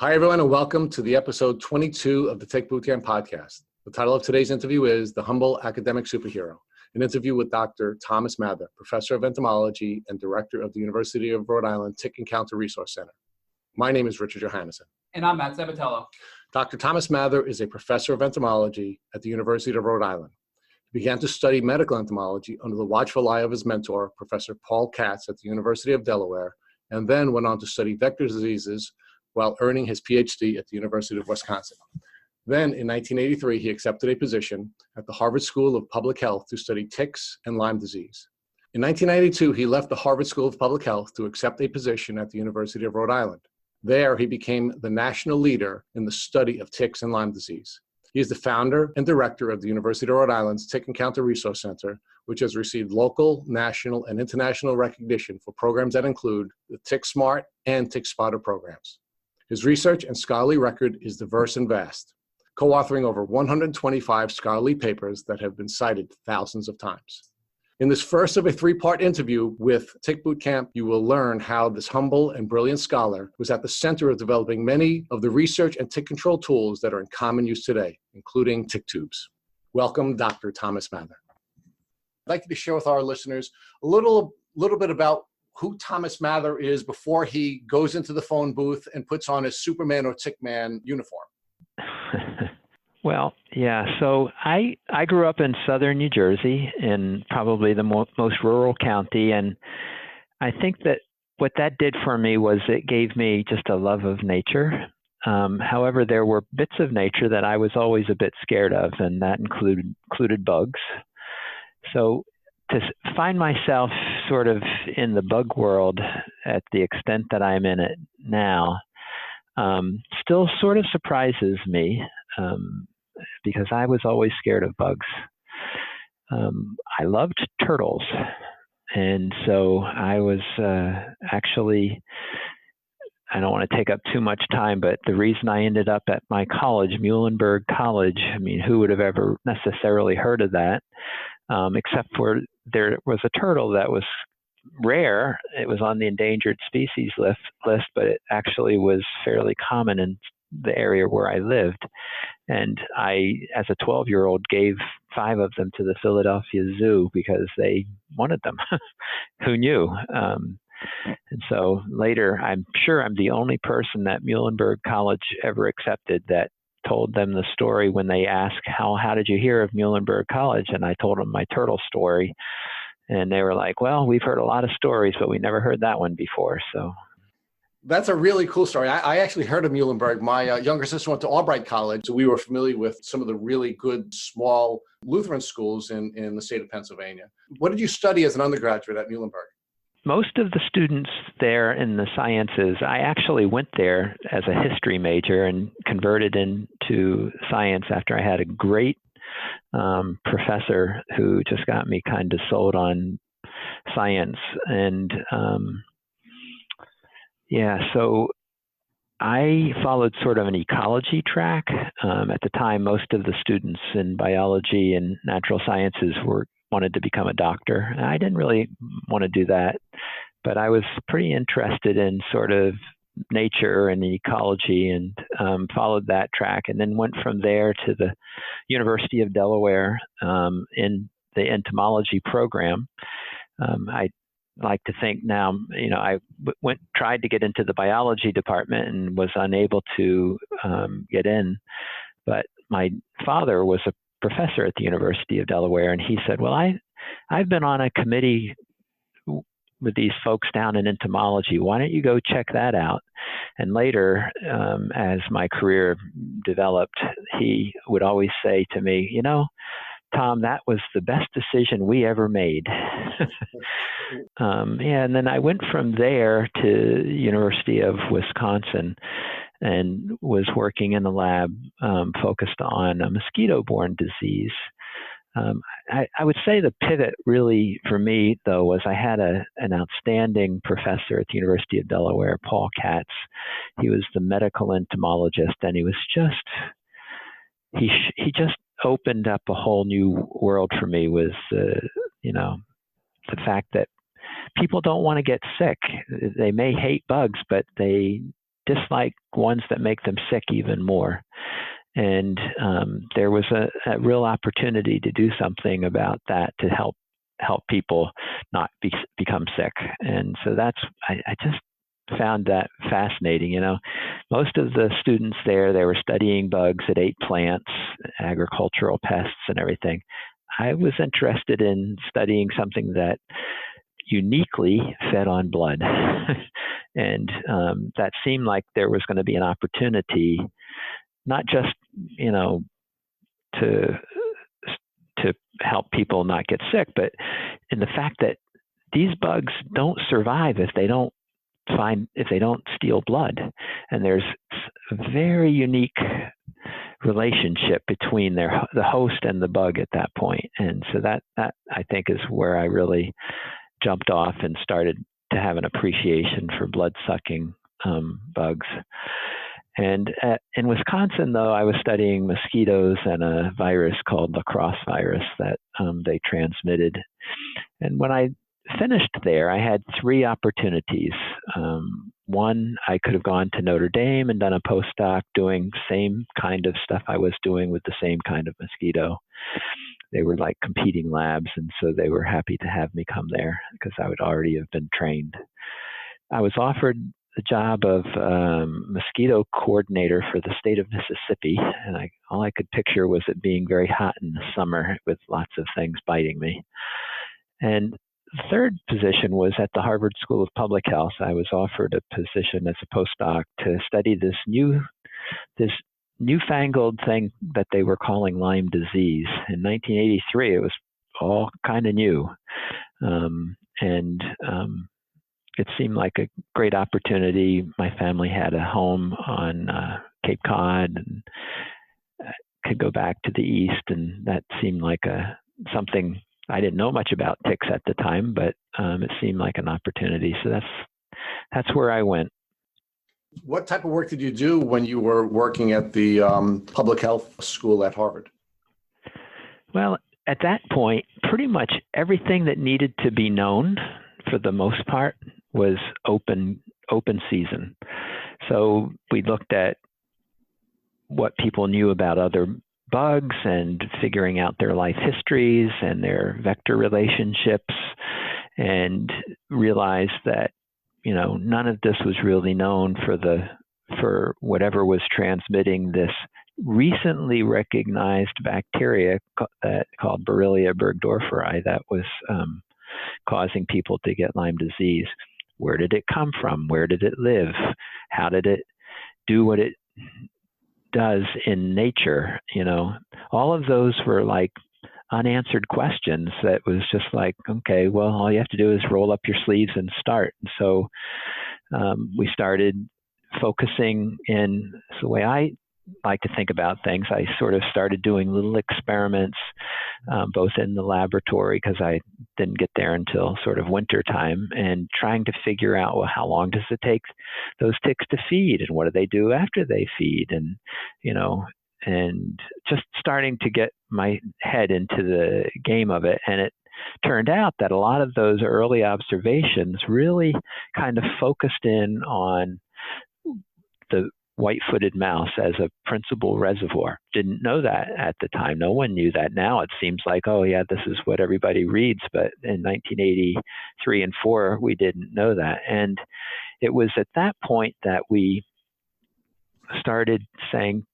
Hi, everyone, and welcome to the episode 22 of the Tick Bootcamp podcast. The title of today's interview is The Humble Academic Superhero, an interview with Dr. Thomas Mather, Professor of Entomology and Director of the University of Rhode Island Tick Encounter Resource Center. My name is Richard Johannesson. And I'm Matt Sabatello. Dr. Thomas Mather is a professor of entomology at the University of Rhode Island. He began to study medical entomology under the watchful eye of his mentor, Professor Paul Katz at the University of Delaware, and then went on to study vector diseases while earning his PhD at the University of Wisconsin. Then, in 1983, he accepted a position at the Harvard School of Public Health to study ticks and Lyme disease. In 1992, he left the Harvard School of Public Health to accept a position at the University of Rhode Island. There, he became the national leader in the study of ticks and Lyme disease. He is the founder and director of the University of Rhode Island's Tick Encounter Resource Center, which has received local, national, and international recognition for programs that include the Tick Smart and Tick Spotter programs. His research and scholarly record is diverse and vast, co-authoring over 125 scholarly papers that have been cited thousands of times. In this first of a three-part interview with Tick Bootcamp, you will learn how this humble and brilliant scholar was at the center of developing many of the research and tick control tools that are in common use today, including tick tubes. Welcome, Dr. Thomas Mather. I'd like you to share with our listeners a little bit about who Thomas Mather is before he goes into the phone booth and puts on his Superman or Tickman uniform. Well, yeah, so I grew up in southern New Jersey in probably the most rural county, and I think that what that did for me was it gave me just a love of nature. However, there were bits of nature that I was always a bit scared of, and that included bugs. So to find myself sort of in the bug world at the extent that I'm in it now still sort of surprises me because I was always scared of bugs. I loved turtles, and so I was actually, I don't want to take up too much time, but the reason I ended up at my college, Muhlenberg College, I mean, who would have ever necessarily heard of that? Except for there was a turtle that was rare. It was on the endangered species list, but it actually was fairly common in the area where I lived. And I, as a 12-year-old, gave 5 of them to the Philadelphia Zoo because they wanted them. Who knew? And so later, I'm sure I'm the only person that Muhlenberg College ever accepted that told them the story when they asked, how did you hear of Muhlenberg College? And I told them my turtle story. And they were like, well, we've heard a lot of stories, but we never heard that one before. So that's a really cool story. I actually heard of Muhlenberg. My younger sister went to Albright College, so we were familiar with some of the really good small Lutheran schools in the state of Pennsylvania. What did you study as an undergraduate at Muhlenberg? Most of the students there in the sciences, I actually went there as a history major and converted into science after I had a great professor who just got me kind of sold on science. And so I followed sort of an ecology track. At the time, most of the students in biology and natural sciences wanted to become a doctor. I didn't really want to do that, but I was pretty interested in sort of nature and ecology and followed that track, and then went from there to the University of Delaware in the entomology program. I like to think now, I tried to get into the biology department and was unable to get in, but my father was a professor at the University of Delaware, and he said, well, I've been on a committee with these folks down in entomology. Why don't you go check that out? And later, as my career developed, he would always say to me, Tom, that was the best decision we ever made. And then I went from there to University of Wisconsin and was working in the lab focused on a mosquito-borne disease. I would say the pivot really for me, though, was I had an outstanding professor at the University of Delaware, Paul Katz. He was the medical entomologist, and he was he just opened up a whole new world for me with, the fact that people don't want to get sick. They may hate bugs, but they dislike ones that make them sick even more. And there was a real opportunity to do something about that to help people not become sick. And so I just found that fascinating. Most of the students there, they were studying bugs that ate plants, agricultural pests and everything. I was interested in studying something that uniquely fed on blood. And that seemed like there was going to be an opportunity, not just, to help people not get sick, but in the fact that these bugs don't survive if they don't steal blood. And there's a very unique relationship between the host and the bug at that point. And so that I think is where I really jumped off and started to have an appreciation for blood-sucking bugs. And in Wisconsin, though, I was studying mosquitoes and a virus called La Crosse virus that they transmitted. And when I finished there, I had 3 opportunities. One, I could have gone to Notre Dame and done a postdoc doing same kind of stuff I was doing with the same kind of mosquito. They were like competing labs, and so they were happy to have me come there because I would already have been trained. I was offered the job of mosquito coordinator for the state of Mississippi, and all I could picture was it being very hot in the summer with lots of things biting me. And the third position was at the Harvard School of Public Health. I was offered a position as a postdoc to study this newfangled thing that they were calling Lyme disease. In 1983, it was all kind of new. It seemed like a great opportunity. My family had a home on Cape Cod and could go back to the east, and that seemed like something. I didn't know much about ticks at the time, but it seemed like an opportunity. So that's where I went. What type of work did you do when you were working at the public health school at Harvard? Well, at that point, pretty much everything that needed to be known, for the most part, was open season. So we looked at what people knew about other bugs and figuring out their life histories and their vector relationships, and realized that none of this was really known for whatever was transmitting this recently recognized bacteria called Borrelia burgdorferi that was causing people to get Lyme disease. Where did it come from? Where did it live? How did it do what it does in nature? All of those were like unanswered questions that was just like, okay, well, all you have to do is roll up your sleeves and start. And so we started focusing in. So the way I like to think about things, I sort of started doing little experiments, both in the laboratory, because I didn't get there until sort of winter time, and trying to figure out, well, how long does it take those ticks to feed, and what do they do after they feed, and and just starting to get my head into the game of it. And it turned out that a lot of those early observations really kind of focused in on the white-footed mouse as a principal reservoir. Didn't know that at the time. No one knew that. Now it seems like, oh yeah, this is what everybody reads. But in 1983 and 4, we didn't know that. And it was at that point that we started saying,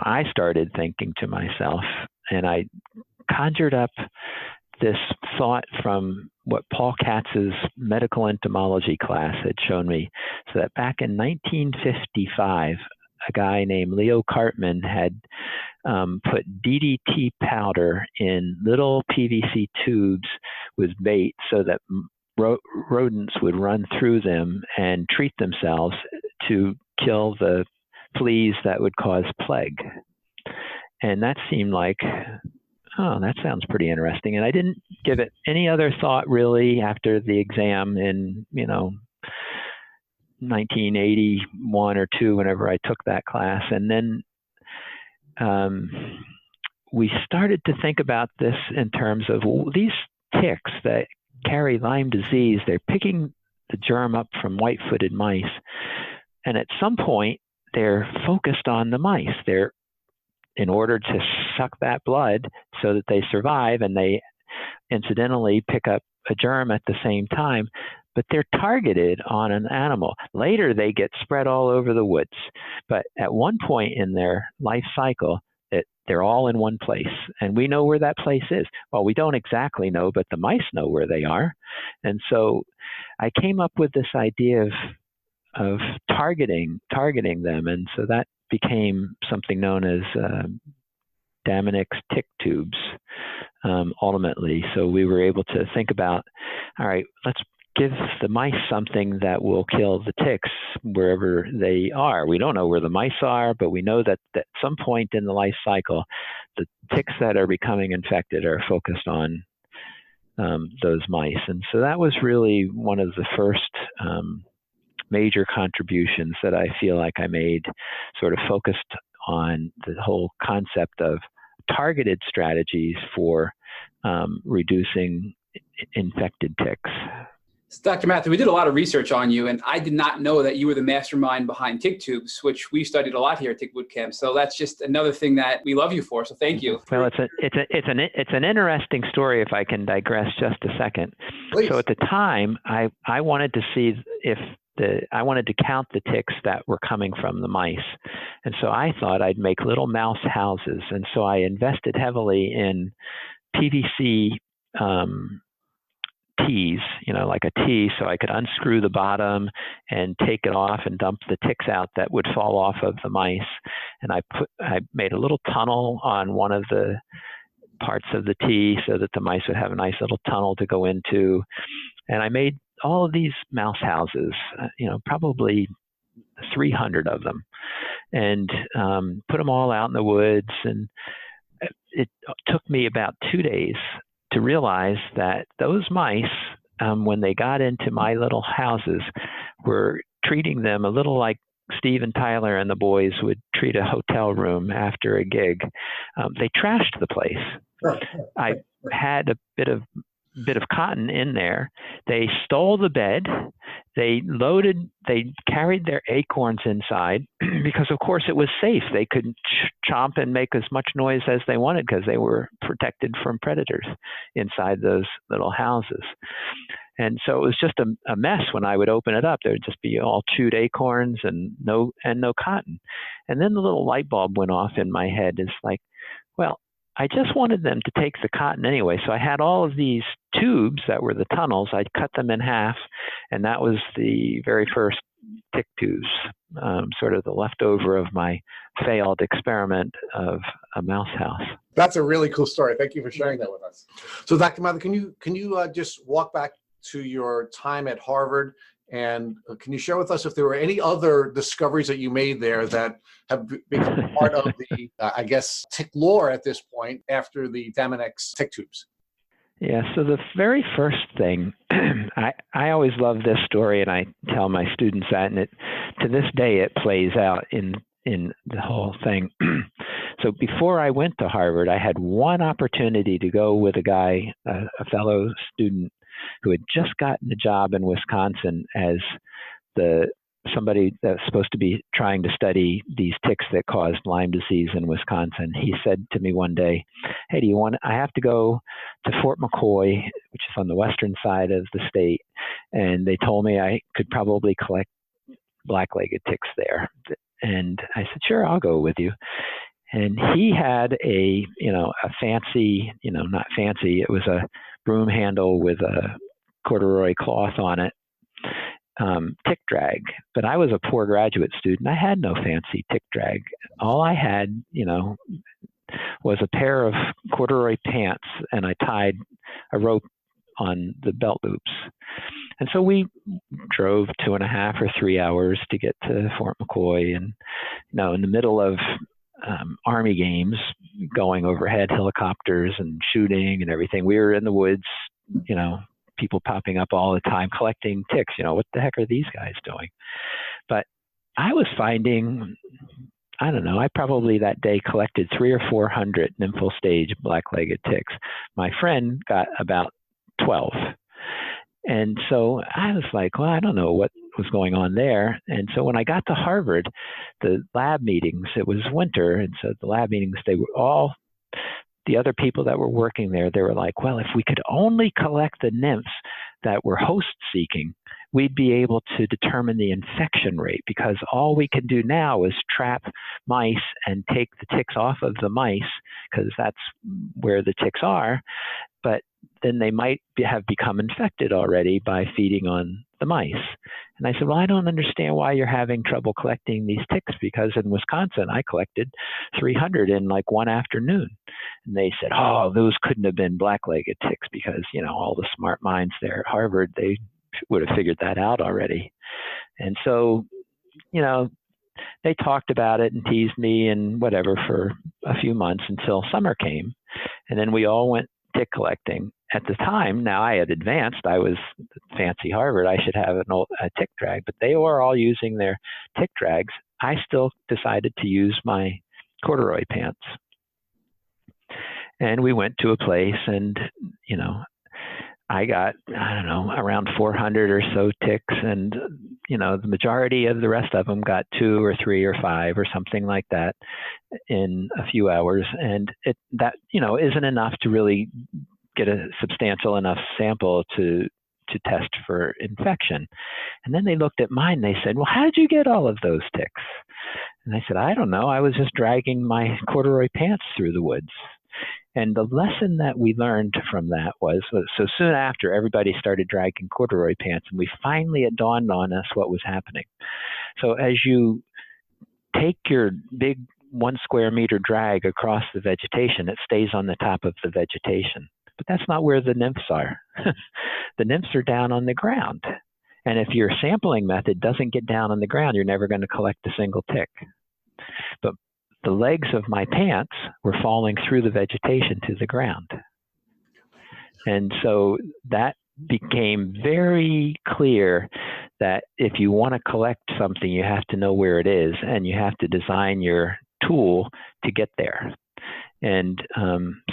I started thinking to myself, and I conjured up this thought from what Paul Katz's medical entomology class had shown me. So that back in 1955, a guy named Leo Cartman had put DDT powder in little PVC tubes with bait so that rodents would run through them and treat themselves to kill the fleas that would cause plague. And that seemed like, oh, that sounds pretty interesting. And I didn't give it any other thought really after the exam in, 1981 or 2, whenever I took that class. And then we started to think about this in terms of these ticks that carry Lyme disease. They're picking the germ up from white-footed mice. And at some point, they're focused on the mice. They're in order to suck that blood so that they survive, and they incidentally pick up a germ at the same time, but they're targeted on an animal. Later, they get spread all over the woods. But at one point in their life cycle, they're all in one place. And we know where that place is. Well, we don't exactly know, but the mice know where they are. And so I came up with this idea of targeting them. And so that became something known as Damonix tick tubes, ultimately. So we were able to think about, all right, let's give the mice something that will kill the ticks wherever they are. We don't know where the mice are, but we know that at some point in the life cycle, the ticks that are becoming infected are focused on those mice. And so that was really one of the first major contributions that I feel like I made, sort of focused on the whole concept of targeted strategies for reducing infected ticks. Dr. Matthew, we did a lot of research on you, and I did not know that you were the mastermind behind tick tubes, which we studied a lot here at Tick Boot Camp. So that's just another thing that we love you for. So thank you. Well, it's an interesting story, if I can digress just a second. Please. So at the time, I wanted to see I wanted to count the ticks that were coming from the mice. And so I thought I'd make little mouse houses. And so I invested heavily in PVC tees, like a tee, so I could unscrew the bottom and take it off and dump the ticks out that would fall off of the mice. And I made a little tunnel on one of the parts of the tee so that the mice would have a nice little tunnel to go into. And I made all of these mouse houses, probably 300 of them, and put them all out in the woods. And it took me about 2 days to realize that those mice, when they got into my little houses, were treating them a little like Steve and Tyler and the boys would treat a hotel room after a gig. They trashed the place. I had a bit of cotton in there. They stole the bed. They carried their acorns inside because, of course, it was safe. They could chomp and make as much noise as they wanted because they were protected from predators inside those little houses. And so it was just a mess when I would open it up. There would just be all chewed acorns and no cotton. And then the little light bulb went off in my head. It's like, well, I just wanted them to take the cotton anyway. So I had all of these tubes that were the tunnels. I'd cut them in half, and that was the very first tick tubes, sort of the leftover of my failed experiment of a mouse house. That's a really cool story. Thank you for sharing that with us. So Dr. Mather, can you just walk back to your time at Harvard, and can you share with us if there were any other discoveries that you made there that have become part of the, I guess, tick lore at this point after the Damonix tick tubes? Yeah, so the very first thing, I always love this story, and I tell my students that, and to this day it plays out in the whole thing. So before I went to Harvard, I had one opportunity to go with a guy, a fellow student who had just gotten a job in Wisconsin as somebody that's supposed to be trying to study these ticks that caused Lyme disease in Wisconsin. He said to me one day, "Hey, I have to go to Fort McCoy, which is on the western side of the state, and they told me I could probably collect black-legged ticks there." And I said, "Sure, I'll go with you." And he had a fancy, not fancy, it was a broom handle with a corduroy cloth on it, tick drag. But I was a poor graduate student. I had no fancy tick drag. All I had, was a pair of corduroy pants, and I tied a rope on the belt loops. And so we drove 2.5 or 3 hours to get to Fort McCoy, and in the middle of Army games going overhead, helicopters and shooting and everything. We were in the woods, people popping up all the time, collecting ticks. What the heck are these guys doing? But I was finding, I don't know, I probably that day collected 300 or 400 nymphal-stage black-legged ticks. My friend got about 12. And so I was like, well, I don't know was going on there. And so when I got to Harvard, the lab meetings, it was winter. And so the lab meetings, they were all, the other people that were working there, they were like, well, if we could only collect the nymphs that were host seeking, we'd be able to determine the infection rate, because all we can do now is trap mice and take the ticks off of the mice, because that's where the ticks are. But then they might have become infected already by feeding on the mice. And I said, well, I don't understand why you're having trouble collecting these ticks, because in Wisconsin, I collected 300 in like one afternoon. And they said, oh, those couldn't have been black-legged ticks, because, you know, all the smart minds there at Harvard, they would have figured that out already. And so, you know, they talked about it and teased me and whatever for a few months until summer came. And then we all went tick collecting. At the time, now I had advanced, I was fancy Harvard, I should have a tick drag, but they were all using their tick drags. I still decided to use my corduroy pants. And we went to a place and, you know, I got, I don't know, around 400 or so ticks, and, you know, the majority of the rest of them got 2 or 3 or 5 or something like that in a few hours. And that, you know, isn't enough to really get a substantial enough sample to test for infection. And then they looked at mine, they said, well, how did you get all of those ticks? And I said, I don't know. I was just dragging my corduroy pants through the woods. And the lesson that we learned from that was, so soon after, everybody started dragging corduroy pants, and it dawned on us what was happening. So as you take your big 1 square meter drag across the vegetation, it stays on the top of the vegetation. But that's not where the nymphs are. The nymphs are down on the ground. And if your sampling method doesn't get down on the ground, you're never going to collect a single tick. But the legs of my pants were falling through the vegetation to the ground. And so that became very clear that if you want to collect something, you have to know where it is, and you have to design your tool to get there. And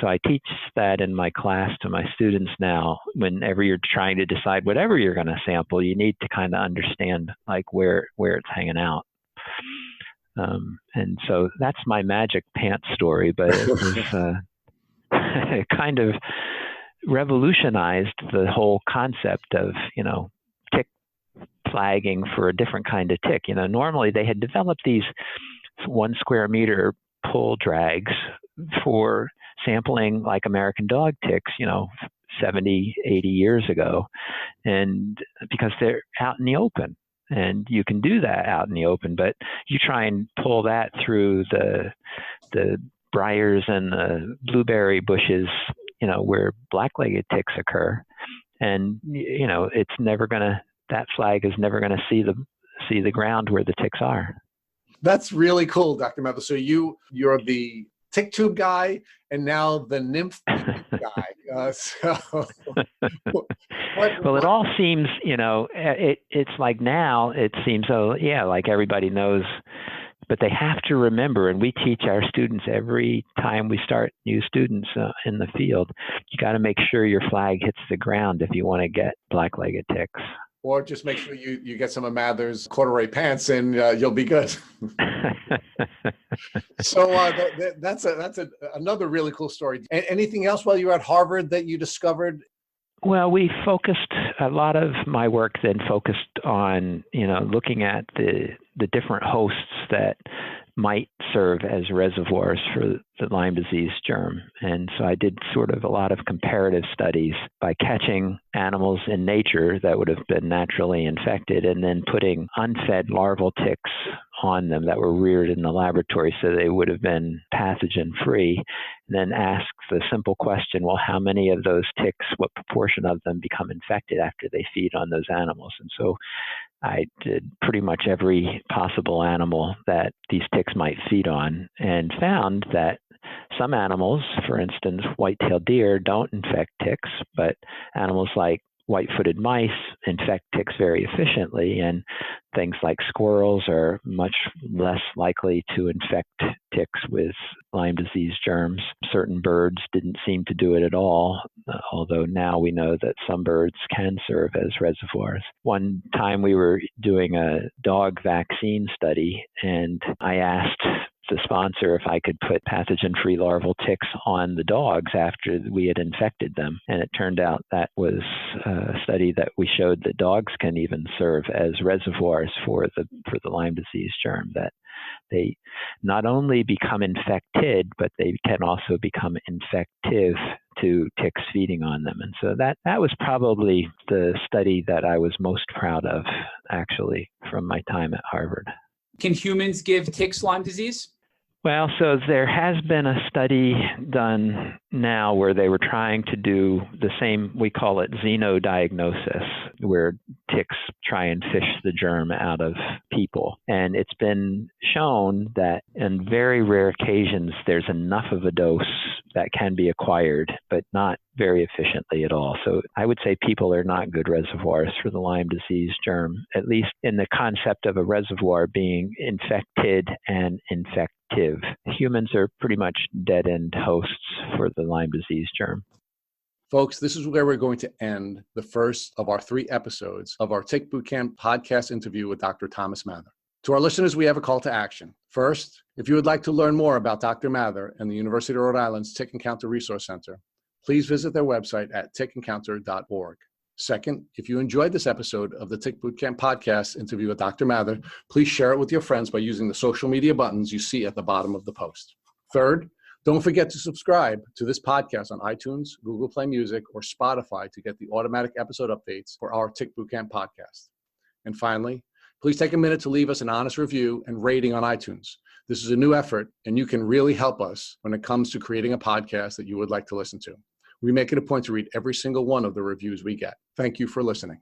so I teach that in my class to my students now. Whenever you're trying to decide whatever you're going to sample, you need to kind of understand like where it's hanging out. And so that's my magic pants story, but it was it kind of revolutionized the whole concept of, you know, tick flagging for a different kind of tick. You know, normally they had developed these 1 square meter pull drags for sampling like American dog ticks, you know, 70, 80 years ago. And because they're out in the open. And you can do that out in the open, but you try and pull that through the briars and the blueberry bushes, you know, where black-legged ticks occur, and you know that flag is never gonna see the ground where the ticks are. That's really cool, Dr. Mather. So you're the tick tube guy, and now the nymph guy. Well, it all seems, you know, it's like now it seems, oh yeah, like everybody knows, but they have to remember, and we teach our students every time we start new students in the field, you got to make sure your flag hits the ground if you want to get black-legged ticks. Or just make sure you get some of Mather's corduroy pants and you'll be good. So that's another really cool story. Anything else while you were at Harvard that you discovered? Well, we focused, a lot of my work then focused on, you know, looking at the different hosts that might serve as reservoirs for the Lyme disease germ. And so I did sort of a lot of comparative studies by catching animals in nature that would have been naturally infected and then putting unfed larval ticks on them that were reared in the laboratory so they would have been pathogen free. And then ask the simple question, well, how many of those ticks, what proportion of them become infected after they feed on those animals? And so I did pretty much every possible animal that these ticks might feed on, and found that some animals, for instance, white-tailed deer, don't infect ticks, but animals like white-footed mice infect ticks very efficiently, and things like squirrels are much less likely to infect ticks with Lyme disease germs. Certain birds didn't seem to do it at all, although now we know that some birds can serve as reservoirs. One time we were doing a dog vaccine study, and I asked the sponsor if I could put pathogen-free larval ticks on the dogs after we had infected them. And it turned out that was a study that we showed that dogs can even serve as reservoirs for the Lyme disease germ, that they not only become infected, but they can also become infective to ticks feeding on them. And so that was probably the study that I was most proud of, actually, from my time at Harvard. Can humans give ticks Lyme disease? Well, so there has been a study done now where they were trying to do the same, we call it xenodiagnosis, where ticks try and fish the germ out of people. And it's been shown that in very rare occasions, there's enough of a dose that can be acquired, but not very efficiently at all. So I would say people are not good reservoirs for the Lyme disease germ, at least in the concept of a reservoir being infected and infective. Humans are pretty much dead-end hosts for the Lyme disease germ. Folks, this is where we're going to end the first of our 3 episodes of our Tick Bootcamp podcast interview with Dr. Thomas Mather. To our listeners, we have a call to action. First, if you would like to learn more about Dr. Mather and the University of Rhode Island's Tick Encounter Resource Center, please visit their website at tickencounter.org. Second, if you enjoyed this episode of the Tick Bootcamp podcast interview with Dr. Mather, please share it with your friends by using the social media buttons you see at the bottom of the post. Third, don't forget to subscribe to this podcast on iTunes, Google Play Music, or Spotify to get the automatic episode updates for our Tick Bootcamp podcast. And finally, please take a minute to leave us an honest review and rating on iTunes. This is a new effort, and you can really help us when it comes to creating a podcast that you would like to listen to. We make it a point to read every single one of the reviews we get. Thank you for listening.